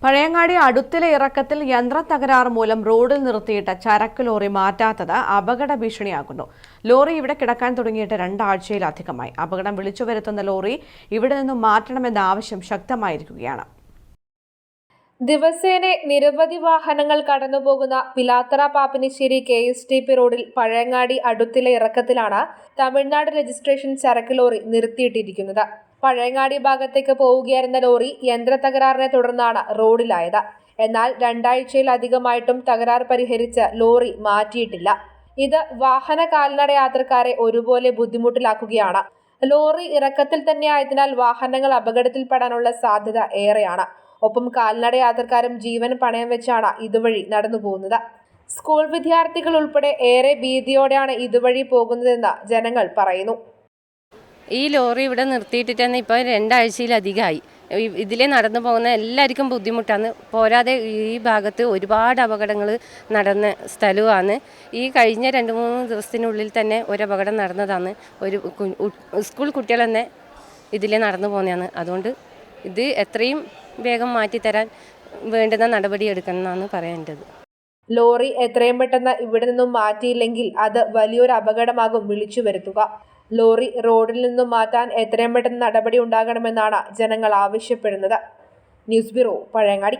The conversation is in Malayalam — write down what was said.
പഴയങ്ങാടി അടുത്തിലെ ഇറക്കത്തിൽ യന്ത്ര തകരാർ മൂലം റോഡിൽ നിർത്തിയിട്ട ചരക്ക് ലോറി മാറ്റാത്തത് അപകട ഭീഷണിയാകുന്നു. ലോറി ഇവിടെ കിടക്കാൻ തുടങ്ങിയിട്ട് 2 ആഴ്ചയിലധികമായി. അപകടം വിളിച്ചു വരുത്തുന്ന ലോറി ഇവിടെ നിന്നും മാറ്റണമെന്ന ആവശ്യം ശക്തമായിരിക്കുകയാണ്. ദിവസേന നിരവധി വാഹനങ്ങൾ കടന്നുപോകുന്ന പിലാത്തറ പാപ്പിനിശ്ശേരി KSTP റോഡിൽ പഴയങ്ങാടി അടുത്തിലെ ഇറക്കത്തിലാണ് തമിഴ്നാട് രജിസ്ട്രേഷൻ ചരക്ക് ലോറി നിർത്തിയിട്ടിരിക്കുന്നത്. പഴയങ്ങാടി ഭാഗത്തേക്ക് പോവുകയായിരുന്ന ലോറി യന്ത്ര തകരാറിനെ തുടർന്നാണ് റോഡിലായത്. എന്നാൽ 2 ആഴ്ചയിലധികമായിട്ടും തകരാർ പരിഹരിച്ച് ലോറി മാറ്റിയിട്ടില്ല. ഇത് വാഹന കാൽനട യാത്രക്കാരെ ഒരുപോലെ ബുദ്ധിമുട്ടിലാക്കുകയാണ്. ലോറി ഇറക്കത്തിൽ തന്നെ ആയതിനാൽ വാഹനങ്ങൾ അപകടത്തിൽപ്പെടാനുള്ള സാധ്യത ഏറെയാണ്. ഒപ്പം കാൽനട യാത്രക്കാരും ജീവൻ പണയം വെച്ചാണ് ഇതുവഴി നടന്നു പോകുന്നത്. സ്കൂൾ വിദ്യാർത്ഥികൾ ഉൾപ്പെടെ ഏറെ ഭീതിയോടെയാണ് ഇതുവഴി പോകുന്നതെന്ന് ജനങ്ങൾ പറയുന്നു. ഈ ലോറി ഇവിടെ നിർത്തിയിട്ടിട്ട് തന്നെ ഇപ്പോൾ 2 ആഴ്ചയിലധികമായി. ഇതിലെ നടന്നു പോകുന്ന എല്ലാവർക്കും ബുദ്ധിമുട്ടാണ്. പോരാതെ ഈ ഭാഗത്ത് ഒരുപാട് അപകടങ്ങൾ നടന്ന സ്ഥലമാണ്. ഈ കഴിഞ്ഞ 2-3 ദിവസത്തിനുള്ളിൽ തന്നെ ഒരു അപകടം നടന്നതാണ്. ഒരു സ്കൂൾ കുട്ടികൾ തന്നെ ഇതിലെ നടന്നു പോകുന്നതാണ്. അതുകൊണ്ട് ഇത് എത്രയും വേഗം മാറ്റിത്തരാൻ വേണ്ടുന്ന നടപടി എടുക്കണമെന്നാണ് പറയേണ്ടത്. ലോറി എത്രയും പെട്ടെന്ന് ഇവിടെ നിന്നും മാറ്റിയില്ലെങ്കിൽ അത് വലിയൊരു അപകടമാകും വിളിച്ചു വരുത്തുക. ലോറി റോഡിൽ നിന്നും മാറ്റാൻ എത്രയും പെട്ടെന്ന് നടപടി ഉണ്ടാകണമെന്നാണ് ജനങ്ങൾ ആവശ്യപ്പെടുന്നത്. News bureau, Pazhayangadi.